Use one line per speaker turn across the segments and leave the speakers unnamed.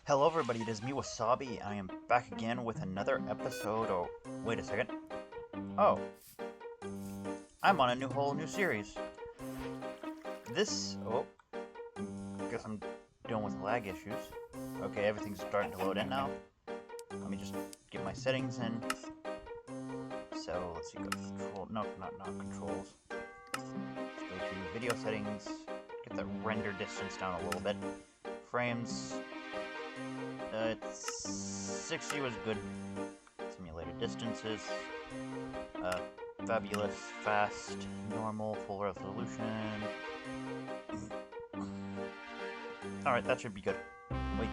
Hello everybody, it is me, Wasabi. I am back again with another episode. Oh, wait a second. Oh, I'm on a whole new series. Guess I'm dealing with lag issues. Okay, everything's starting to load in now. Let me just get my settings in. So, let's see, go to control, no, not controls. Let's go to video settings, get the render distance down a little bit. Frames, 60 was good. Simulated distances, fabulous, fast, normal, full resolution. Alright, that should be good. Wait,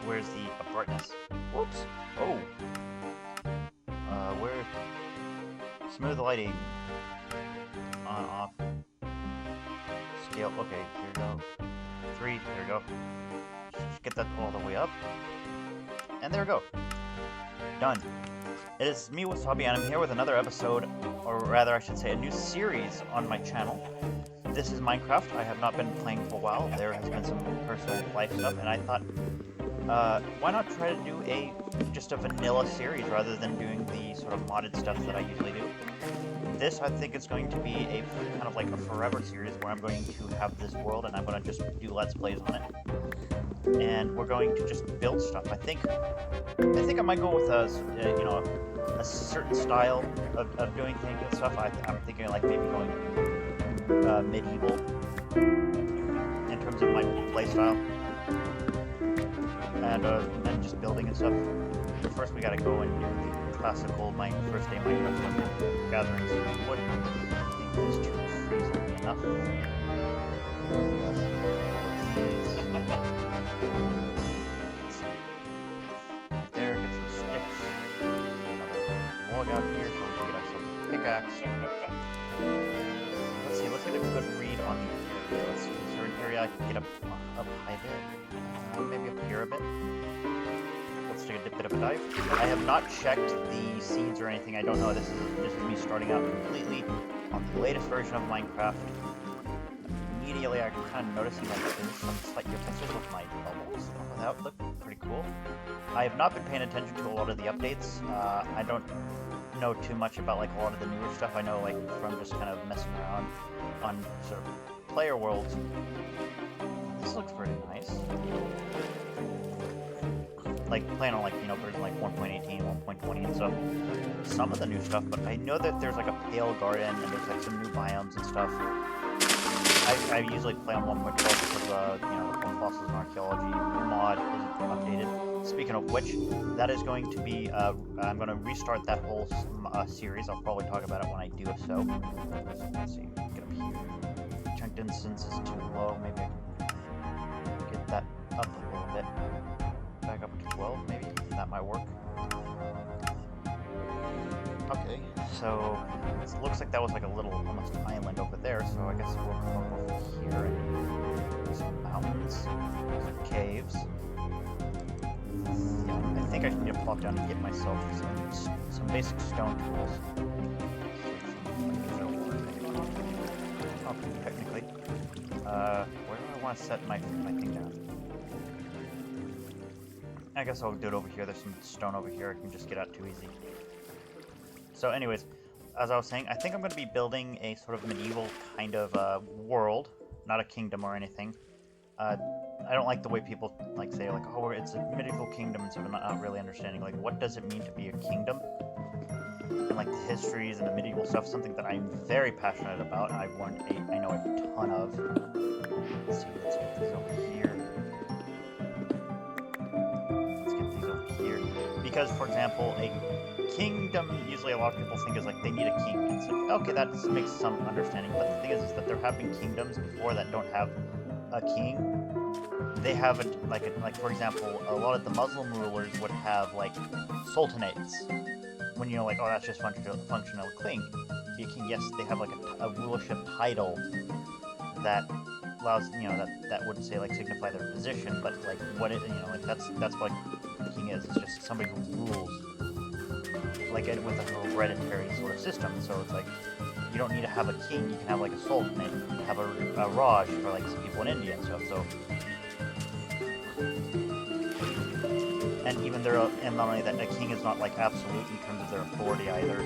where's the brightness? Whoops! Oh! Where? Smooth lighting. On, off. Scale, okay, here we go. 3, there we go. Just get that all the way up. And there we go. Done. It is me, Wasabi, and I'm here with another episode, or rather I should say a new series on my channel. This is Minecraft. I have not been playing for a while. There has been some personal life stuff, and I thought, why not try to do just a vanilla series rather than doing the sort of modded stuff that I usually do. This, I think, is going to be a kind of like a forever series where I'm going to have this world and I'm going to just do Let's Plays on it. And we're going to just build stuff. I think I might go with a certain style of doing things and stuff. I'm thinking like maybe going medieval in terms of my play style, and just building and stuff. But first, we gotta go and do the classical first day Minecraft gathering some wood. I think these 2 trees will be enough. There, get some sticks. Another log out here so we can get ourselves a pickaxe. Let's get a good read on the area. Let's see, is there an area I can get up high bit? Maybe up here a bit. Let's take a bit of a dive. I have not checked the seeds or anything. I don't know. This is me starting out completely on the latest version of Minecraft. Immediately, I'm kind of noticing like there's some slight differences with my bubbles. That look pretty cool. I have not been paying attention to a lot of the updates. I don't know too much about like a lot of the newer stuff. I know like from just kind of messing around on sort of player worlds. This looks pretty nice. Like playing on like version like 1.18, 1.20 and stuff. Some of the new stuff, but I know that there's like a pale garden and there's like some new biomes and stuff. I usually play on 1.12 because the Bone Fossils and Archaeology mod isn't updated. Speaking of which, that is going to be I'm going to restart that whole series. I'll probably talk about it when I do so. Let's see, get up here. Chunk distance is too low. Maybe I can get that up a little bit. Back up to 12, maybe? That might work. Okay, so it looks like that was like a little, almost island over there, so I guess we'll come over here and some mountains, some caves. Yeah, I think I should need to plop down and get myself some basic stone tools. Oh, technically. Where do I want to set my thing down? I guess I'll do it over here. There's some stone over here. I can just get out too easy. So anyways, as I was saying, I think I'm going to be building a sort of medieval kind of world, not a kingdom or anything. I don't like the way people like say like, oh, it's a medieval kingdom, and sort of not really understanding like what does it mean to be a kingdom, and like the histories and the medieval stuff, something that I'm very passionate about. I know a ton of. Let's get these over here. Because, for example, a kingdom, usually a lot of people think is like they need a king. And it's like, okay, that makes some understanding, but the thing is that there have been kingdoms before that don't have a king. They have like for example, a lot of the Muslim rulers would have like sultanates. When like, oh, that's just functional king. Be a king. Yes, they have like a rulership title that allows that wouldn't say like signify their position, but like what it like that's what a king is. It's just somebody who rules like with a hereditary sort of system. So it's like you don't need to have a king. You can have like a sultanate, have a Raj for like some people in India and stuff. So and even there, and not only that, a king is not like absolute in terms of their authority either.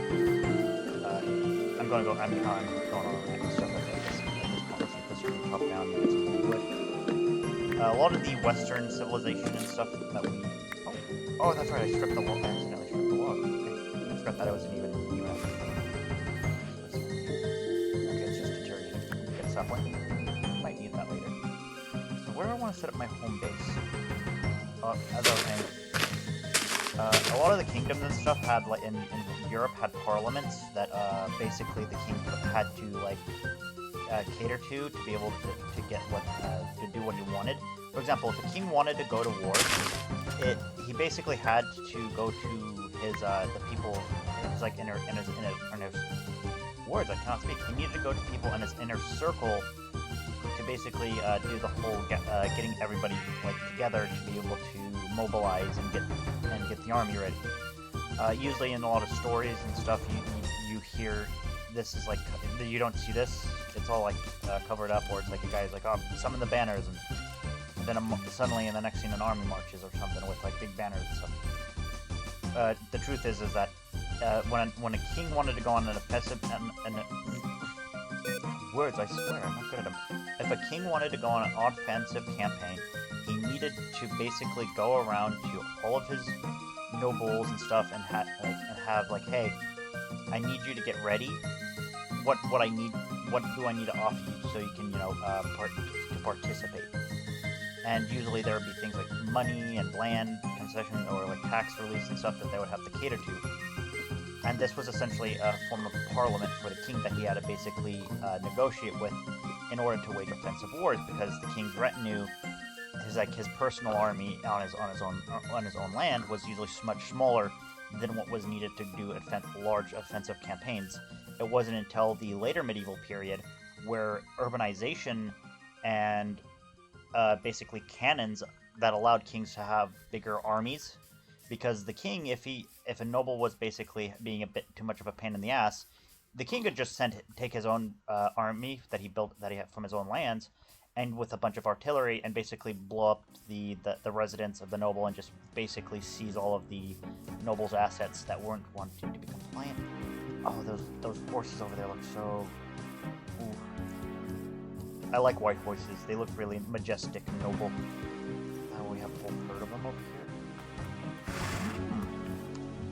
I'm going on and stuff like this. At this point, let's get this tree chopped down and get some more wood. A lot of the Western civilization and stuff that we. Oh, that's right. I stripped the log. I accidentally stripped the log. Okay. I forgot that I wasn't even after. Okay, it's just deteriorating. Get sapling. Might need that later. So where do I want to set up my home base? As I was saying, a lot of the kingdoms and stuff had like in Europe had parliaments that basically the king had to like cater to be able to get what to do what he wanted. For example, if a king wanted to go to war, he basically had to go to his the people. It was like in his words. I cannot speak. He needed to go to people in his inner circle to basically do the whole getting everybody like together to be able to mobilize and get the army ready. Usually in a lot of stories and stuff, you hear this is like you don't see this. It's all like covered up, or it's like a guy's like, oh, summon the banners, and then suddenly in the next scene an army marches or something with like big banners and stuff. The truth is that when a king wanted to go on an offensive words, I swear, I'm not good at them. If a king wanted to go on an offensive campaign, he needed to basically go around to all of his nobles and stuff and have like, hey, I need you to get ready. What do I need to offer you so you can participate? And usually there would be things like money and land concession or like tax reliefs and stuff that they would have to cater to. And this was essentially a form of parliament for the king that he had to basically negotiate with in order to wage offensive wars, because the king's retinue, his personal army on his own land was usually much smaller than what was needed to do large offensive campaigns. It wasn't until the later medieval period where urbanization and basically cannons that allowed kings to have bigger armies. Because the king, if a noble was basically being a bit too much of a pain in the ass, the king could just take his own army that he had from his own lands, and with a bunch of artillery, and basically blow up the residence of the noble and just basically seize all of the noble's assets that weren't wanting to be compliant. Oh, those horses over there look so. Ooh. I like white horses. They look really majestic and noble. Oh, we have a whole herd of them over here.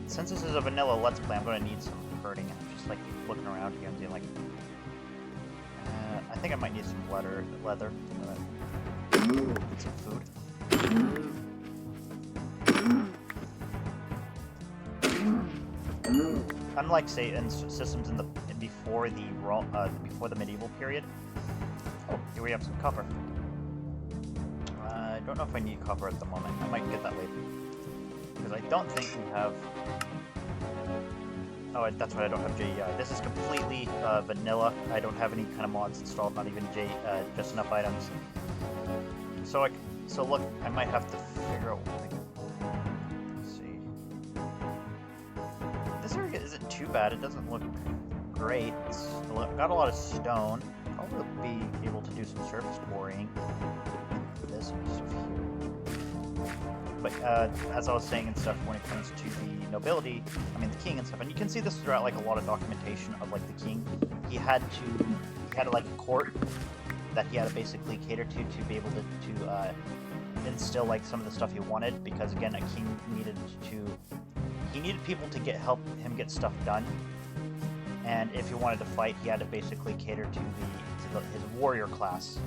Since this is a vanilla Let's Play, I'm going to need some herding. I'm just like looking around here and being like, I think I might need some leather. Get some food. Unlike say in systems before the medieval period. Oh, here we have some copper. I don't know if I need copper at the moment. I might get that later. Because I don't think we have... Oh, that's right, I don't have JEI. This is completely vanilla. I don't have any kind of mods installed, not even just enough items. So look, I might have to figure out what I can... Let's see. This area isn't too bad. It doesn't look great. It's got a lot of stone. Probably be able to do some surface quarrying. This stuff here. But as I was saying and stuff, when it comes to the nobility, the king and stuff, and you can see this throughout like a lot of documentation of like the king. He had like a court that he had to basically cater to be able to instill like some of the stuff he wanted, because again, a king needed people to help him get stuff done. And if he wanted to fight, he had to basically cater to his warrior class.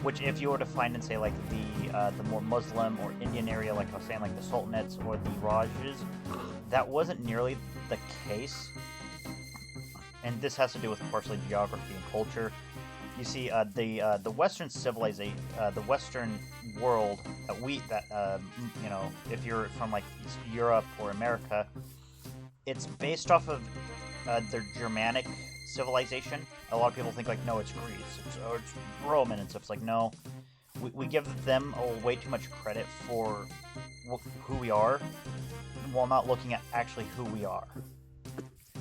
Which, if you were to find in, say, like the more Muslim or Indian area, like I was saying, like the Sultanates or the Rajas, that wasn't nearly the case. And this has to do with partially geography and culture. You see, the Western civilization, the Western world if you're from like Europe or America, it's based off of their Germanic civilization. A lot of people think like, no, it's Greece, it's Roman and stuff. It's like, no, we give them way too much credit for who we are, while not looking at actually who we are.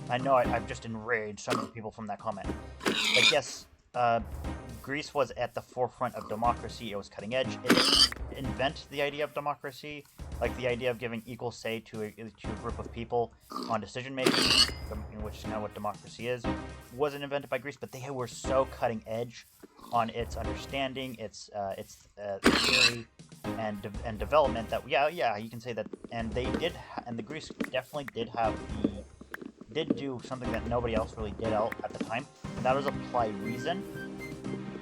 I know I've just enraged some of the people from that comment. Like, yes, Greece was at the forefront of democracy. It was cutting edge. It didn't invent the idea of democracy, Like the idea of giving equal say to a group of people on decision making, which is kind of what democracy is, wasn't invented by Greece, but they were so cutting edge on its understanding, its theory, and development that yeah, you can say that. And they did, and the Greece definitely did do something that nobody else really did out at the time, and that was apply reason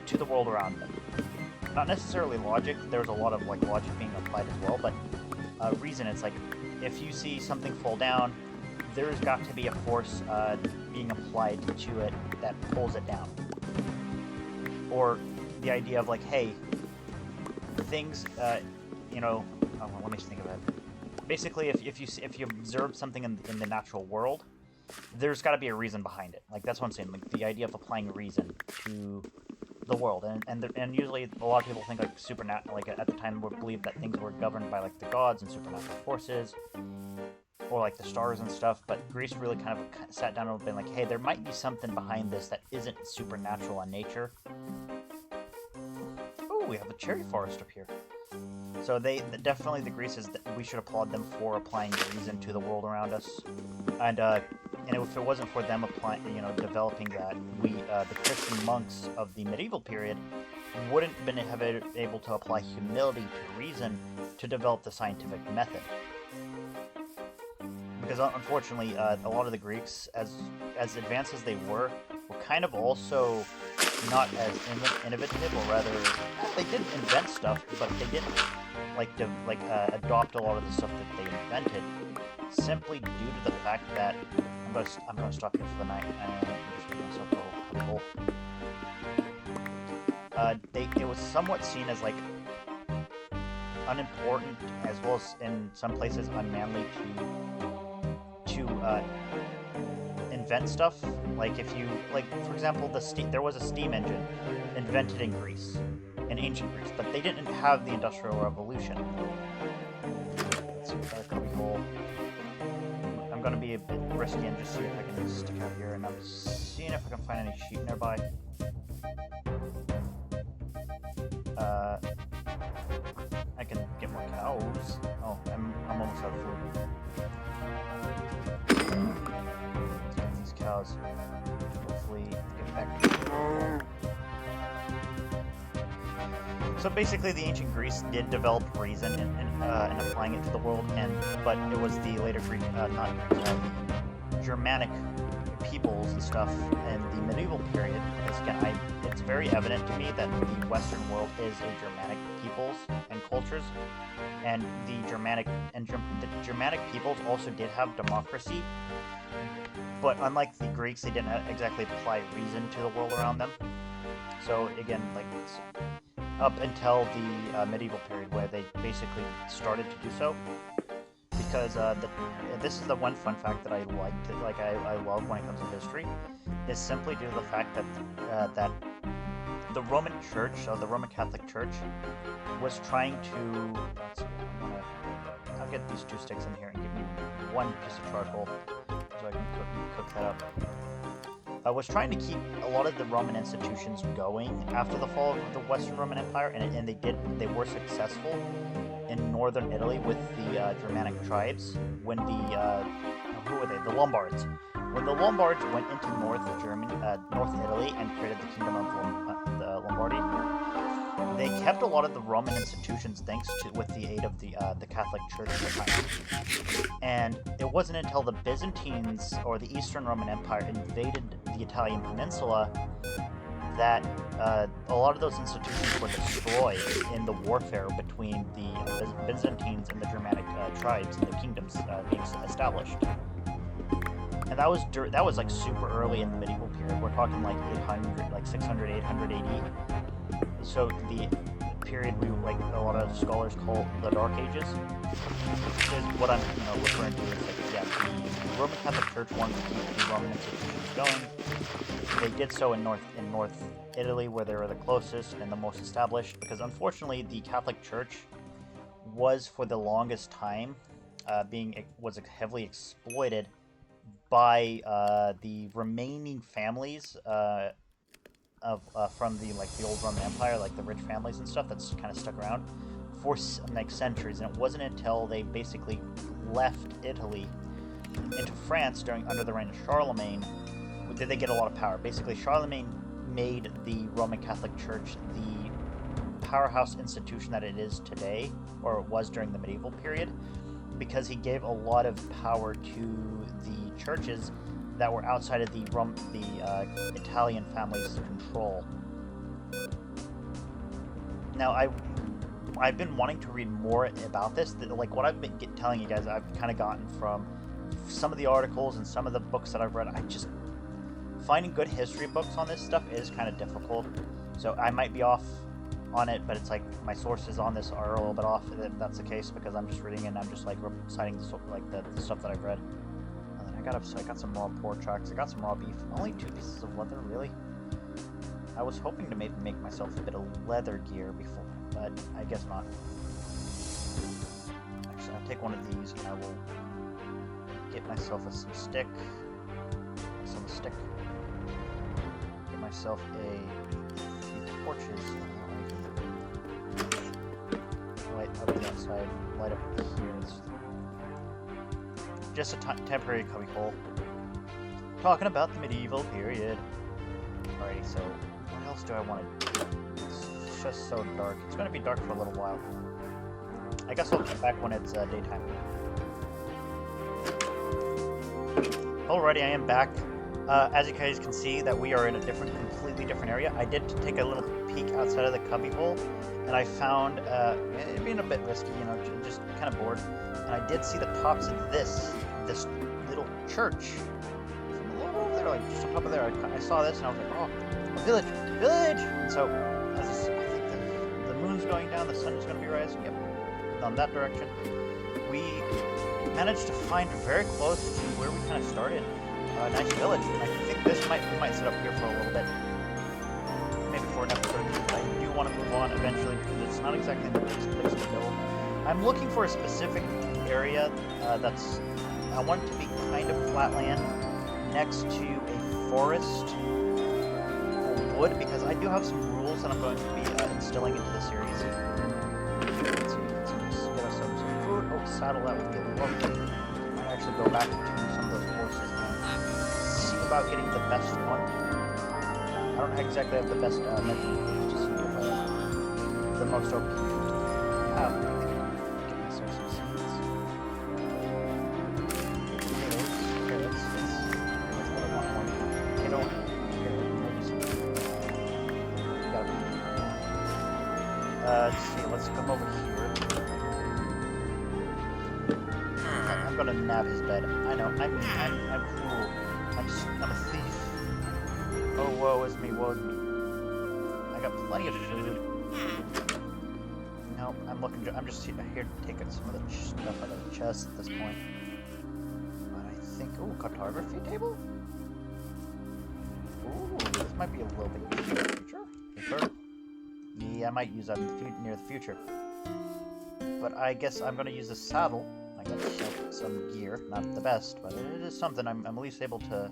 to the world around them. Not necessarily logic. There's a lot of like logic being applied as well, but reason. It's like if you see something fall down, there's got to be a force being applied to it that pulls it down. Or the idea of like, hey, things, let me think of it. Basically, if you observe something in the natural world, there's got to be a reason behind it. Like that's what I'm saying. Like the idea of applying reason to the world, and usually a lot of people think like supernatural. Like at the time, would believe that things were governed by like the gods and supernatural forces, or like the stars and stuff. But Greece really kind of sat down and been like, hey, there might be something behind this that isn't supernatural in nature. Oh, we have a cherry forest up here. So they definitely, the Greece is, we should applaud them for applying reason to the world around us, and if it wasn't for them applying, developing that, the Christian monks of the medieval period wouldn't have been able to apply humility to reason to develop the scientific method. Because unfortunately, a lot of the Greeks, as advanced as they were kind of also not as innovative, or rather, they did invent stuff, but they didn't adopt a lot of the stuff that they invented, simply due to the fact that I'm gonna stop here for the night and just make myself a little comfortable. It was somewhat seen as like unimportant, as well as in some places unmanly to invent stuff. Like if you for example, there was a steam engine invented in Greece, in ancient Greece, but they didn't have the Industrial Revolution. Let's see, we got a cubby hole. I'm gonna be a bit risky and just see if I can stick out here, and I'm seeing if I can find any sheep nearby. I can get more cows. Oh, I'm almost out of food. Get these cows. Hopefully get back to So basically, the ancient Greece did develop reason in applying it to the world, but it was the later Greek, the Germanic peoples and stuff in the medieval period. Because again, it's very evident to me that the Western world is a Germanic peoples and cultures, and the Germanic peoples also did have democracy. But unlike the Greeks, they didn't exactly apply reason to the world around them. So again, up until the medieval period, where they basically started to do so, because this is the one fun fact that I I love when it comes to history, is simply due to the fact that the Roman Church, the Roman Catholic Church, was trying to. I'll get these 2 sticks in here and give me 1 piece of charcoal so I can cook that up. Was trying to keep a lot of the Roman institutions going after the fall of the Western Roman Empire, and they were successful in northern Italy with the Germanic tribes when who were they? The Lombards. When the Lombards went into North Italy, and created the Kingdom of the Lombardy, they kept a lot of the Roman institutions with the aid of the Catholic Church at the time. And it wasn't until the Byzantines, or the Eastern Roman Empire, invaded the Italian peninsula that a lot of those institutions were destroyed in the warfare between the Byzantines and the Germanic tribes and the kingdoms being established. And that was like super early in the medieval period. We're talking like 600, 800 AD. So the period a lot of scholars call the Dark Ages is what I'm referring to as the Roman Catholic Church wanted to keep the Roman institutions going. They did so in North Italy, where they were the closest and the most established, because unfortunately the Catholic Church was for the longest time was heavily exploited by the remaining families from the old Roman Empire, like the rich families and stuff that's kind of stuck around, for like centuries, and it wasn't until they basically left Italy into France under the reign of Charlemagne did they get a lot of power. Basically, Charlemagne made the Roman Catholic Church the powerhouse institution that it is today, or it was during the medieval period, because he gave a lot of power to the churches that were outside of the Italian family's control. Now, I've been wanting to read more about this. Like what I've been telling you guys, I've kind of gotten from some of the articles and some of the books that I've read. Finding good history books on this stuff is kind of difficult. So I might be off on it, but it's like my sources on this are a little bit off if that's the case, because I'm just reading it and I'm just like citing the stuff that I've read. And then I got some raw pork chocks. I got some raw beef. Only 2 pieces of leather, really. I was hoping to maybe make myself a bit of leather gear before, but I guess not. Actually, I'll take one of these and I will get myself some stick. Get myself a few torches. Light up the outside, light up here. It's just a temporary cubbyhole. Talking about the medieval period. Alrighty, so what else do I want to do? It's just so dark. It's going to be dark for a little while. I guess I'll come back when it's daytime. Alrighty, I am back. As you guys can see, that we are in a completely different area. I did take a little peek outside of the cubbyhole, and I found it being a bit risky, just kind of bored. And I did see the tops of this little church from a little over there, like just on top of there. I saw this, and I was like, oh, a village! And so, I think the moon's going down, the sun is going to be rising. Yep, on that direction. We managed to find very close to where we kind of started. A nice village, and I think we might sit up here for a little bit, maybe for an episode. I do want to move on eventually because it's not exactly the best place to build. I'm looking for a specific area I want it to be kind of flat land next to a forest or wood, because I do have some rules that I'm going to be instilling into the series. Let's see, let's get us some food. Oh, saddle, that would be lovely. I might actually go back to some of those horses now. About getting the best one. I don't exactly have the best measurement to see if I have the most OP. Get myself some seeds. Potatoes, carrots. That's what I want more. Potato, carrot, maybe some. Let's see. Let's come over here. I'm gonna nab his bed. I know. I'm cruel. I'm a thief. Oh, woe is me, woe is me. I got plenty of food. No, I'm just here to take out some of the stuff out of the chest at this point. But I think, cartography table? Ooh, this might be a little bit useful in the future. Sure. Yeah, I might use that near the future. But I guess I'm gonna use the saddle. I got some gear, not the best, but it is something. I'm at least able to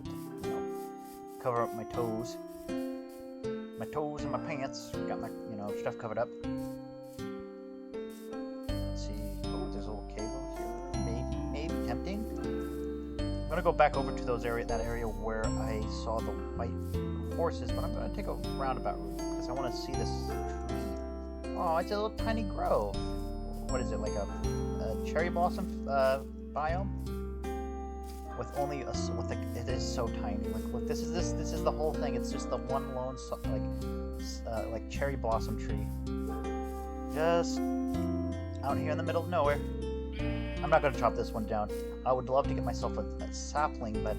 cover up my toes and my pants. Got my stuff covered up. Let's see. Oh, there's a little cave over here. Maybe tempting. I'm gonna go back over to that area where I saw the white horses, but I'm gonna take a roundabout route because I want to see this tree. Oh, it's a little tiny grove. What is it, like a cherry blossom biome? With only it is so tiny. Look, this is the whole thing. It's just the one lone like cherry blossom tree, just out here in the middle of nowhere. I'm not gonna chop this one down. I would love to get myself a sapling, but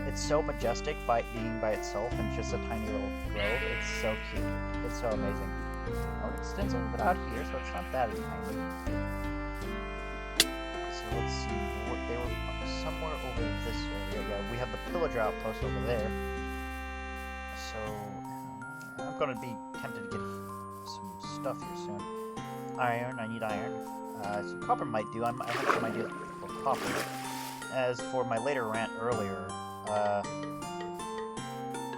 it's so majestic being by itself and just a tiny little grove. It's so cute. It's so amazing. Oh, it extends a little bit out here, so it's not that tiny. So let's see. They were somewhere over this area. Yeah, we have the pillager outpost over there. So I'm gonna be tempted to get some stuff here soon. Iron. I need iron. Some copper might do. I actually might do it for copper. As for my later rant earlier,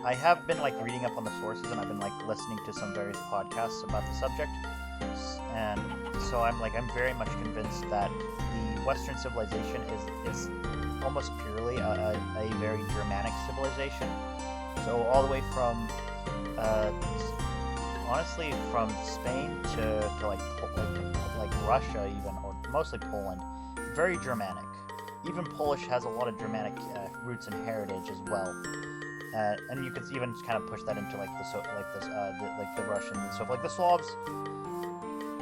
I have been reading up on the sources, and I've been listening to some various podcasts about the subject, and So I'm very much convinced that the Western civilization is almost purely a very Germanic civilization. So all the way from honestly from Spain to like Russia even, or mostly Poland, very Germanic. Even Polish has a lot of Germanic roots and heritage as well. And you could even kind of push that into like the Russians and stuff. Like the Slavs,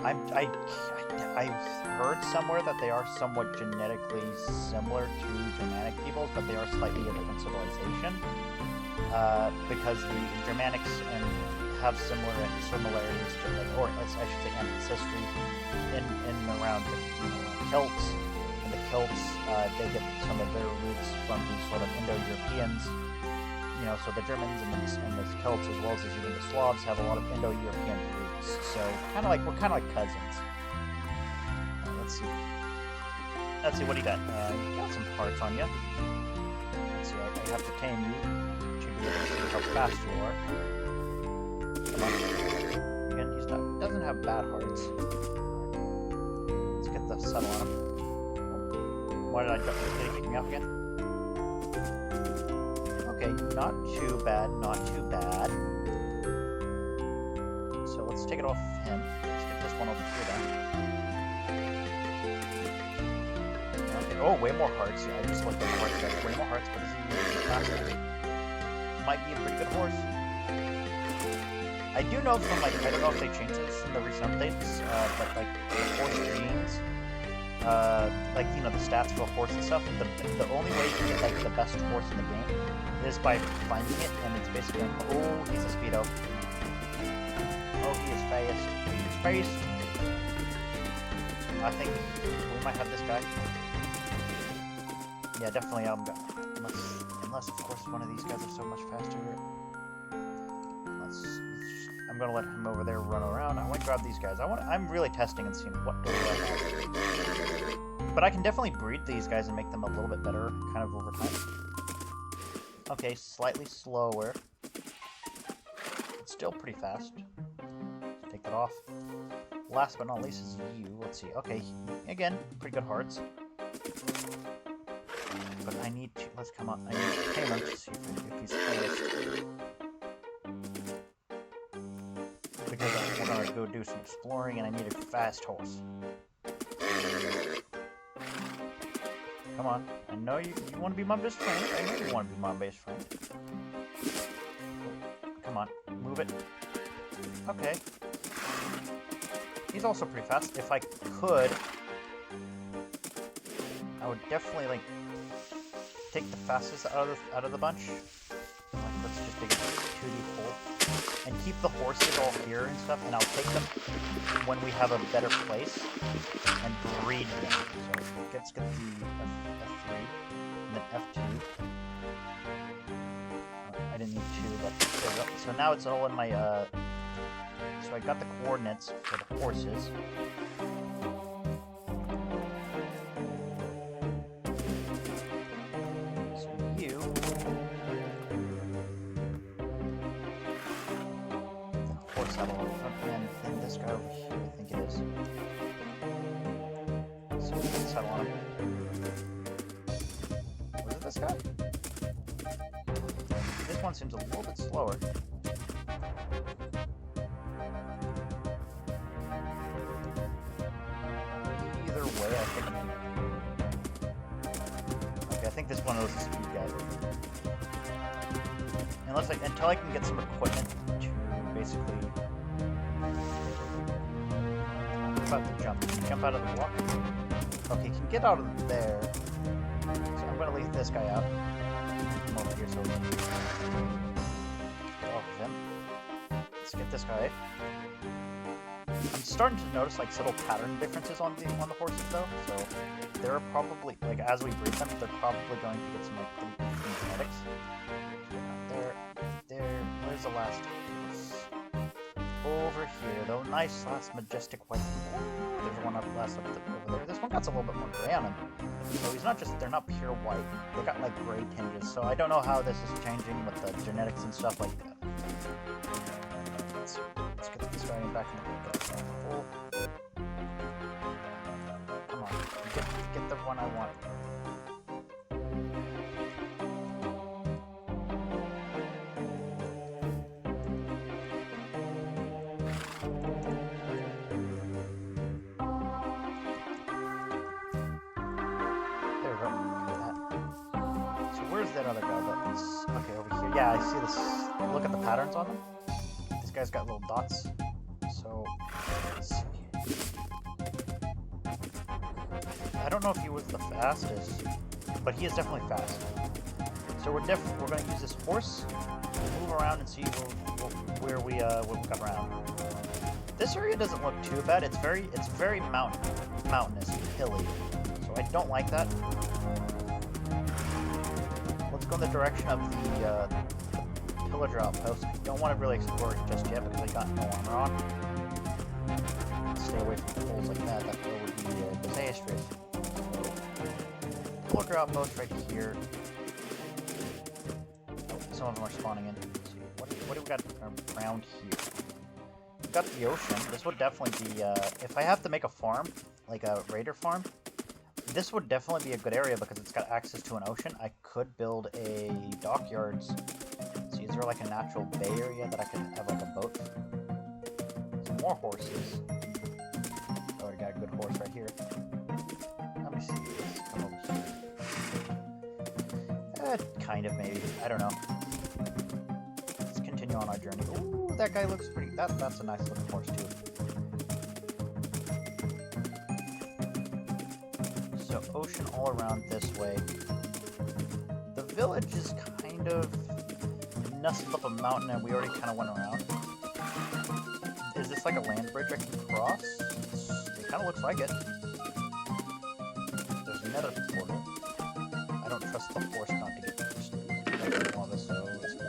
I've heard somewhere that they are somewhat genetically similar to Germanic peoples, but they are slightly a different civilization. Because the Germanics have similarities to, or I should say, ancestry in around Celts. And the Celts, they get some of their roots from the sort of Indo-Europeans. So the Germans and the Celts, as well as even the Slavs, have a lot of Indo-European roots. So we're kind of like cousins. Let's see. What do you got? You got some hearts on you. Let's see. I have to tame you to be able to see how fast you are. Come on. Again, doesn't have bad hearts. Let's get the settle on him. Why did I jump? Did he kick me off again? Okay, not too bad, not too bad. So let's take it off him. Let's get this one over here then. Okay, oh, way more hearts. Yeah, I just looked at the hearts there. Way more hearts, but is he faster? Might be a pretty good horse. I do know from, I don't know if they changed this in the recent updates, but, the horse genes, the stats for a horse and stuff, the only way to get, the best horse in the game is by finding it, and it's basically, oh, he's a speedo. Oh, he is fast. He's fast. I think we might have this guy. Yeah, definitely, unless, of course, one of these guys are so much faster. I'm gonna let him over there run around. I want to grab these guys. I'm really testing and seeing what do I have. But I can definitely breed these guys and make them a little bit better, kind of over time. Okay, slightly slower. It's still pretty fast. Take that off. Last but not least is you. Let's see. Okay, again, pretty good hearts. But I need to. Let's come on. I need to tame him to see if he's fast. Because we're gonna go do some exploring, and I need a fast horse. Come on. I know you want to be my best friend. I know you want to be my best friend. Come on. Move it. Okay. He's also pretty fast. If I could, I would definitely, take the fastest out of the bunch. Let's just dig a 2D hole. And keep the horses all here and stuff, and I'll take them when we have a better place and breed them. So let's get the F3 and then F2. I didn't need 2, but there we go. So now it's all in my, so I got the coordinates for the horses. And this guy over here, I think it is. So let's settle on him. Was it this guy? This one seems a little bit slower. Either way, I think okay, I think this one was a speed guy. Until I can get some equipment to basically about to jump. Can you jump out of the block? Okay, you can get out of there. So I'm gonna leave this guy out. Come over here so we can get off of him. Let's get this guy. I'm starting to notice subtle pattern differences on the horses though. So they're probably as we breed them, they're probably going to get some pretty different genetics. There. Where's the last horse? Over here, though. Nice, last majestic white. There's one up over there. This one got a little bit more gray on him. So he's not they're not pure white. They got gray tinges. So I don't know how this is changing with the genetics and stuff like that. Let's get this guy back in the hole. one I want. There we go. So where's that other guy? That's okay over here. Yeah, I see this. Look at the patterns on them. This guy's got little dots. So let's see. I don't know if he was the fastest, but he is definitely fast. So we're going to use this horse, move around and see where we got around. This area doesn't look too bad. It's very mountainous and hilly, so I don't like that. Let's go in the direction of the pillager outpost. I don't want to really explore it just yet because I got no armor on. Stay away from holes like that. That would be disastrous. Pillager outpost right here. Some of them are spawning in. Let's see. What do we got around here? We've got the ocean. This would definitely be, if I have to make a farm, like a raider farm, this would definitely be a good area because it's got access to an ocean. I could build a dockyards. See, is there like a natural bay area that I could have like a boat? Some more horses. Oh, I got a good horse right here. Let me see. Let's come over here. Kind of, maybe. I don't know. Let's continue on our journey. Ooh, that guy looks pretty... That's a nice looking horse, too. So, ocean all around this way. The village is kind of nestled up a mountain, and we already kind of went around. Is this like a land bridge I can cross? It kind of looks like it. There's another portal. I don't trust the horse not to get first. All this, so let's go.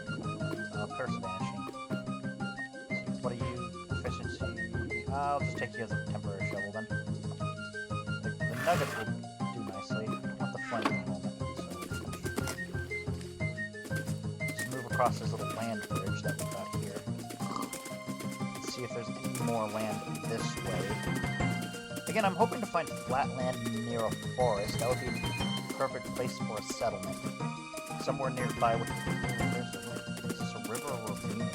Curse vanishing. What are you? Efficiency. I'll just take you as a temporary shovel then. The nuggets will do nicely. I don't want the flint at the moment. So just move across this little land bridge that we've got here. Let's see if there's any more land this way. Again, I'm hoping to find flat land near a forest. That would be a perfect place for a settlement. Somewhere nearby with... Is this a river or a ravine?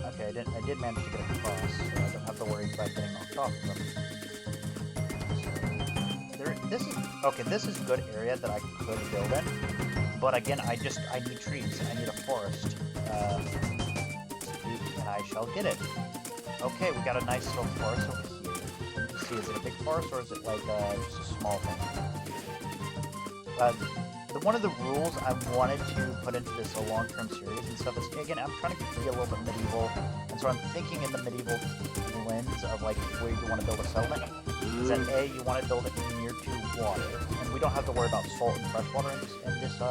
Okay, I did manage to get across, so I don't have to worry about getting knocked off of them. This is a good area that I could build in. But again, I need trees. I need a forest. And I shall get it. Okay, we got a nice little forest over here. Let's see, is it a big forest or is it like just a small thing? One of the rules I wanted to put into this a long-term series and stuff is, again, I'm trying to be a little bit medieval, and so I'm thinking in the medieval lens of like where you want to build a settlement. Is that A, you want to build it near to water, and we don't have to worry about salt and fresh water in this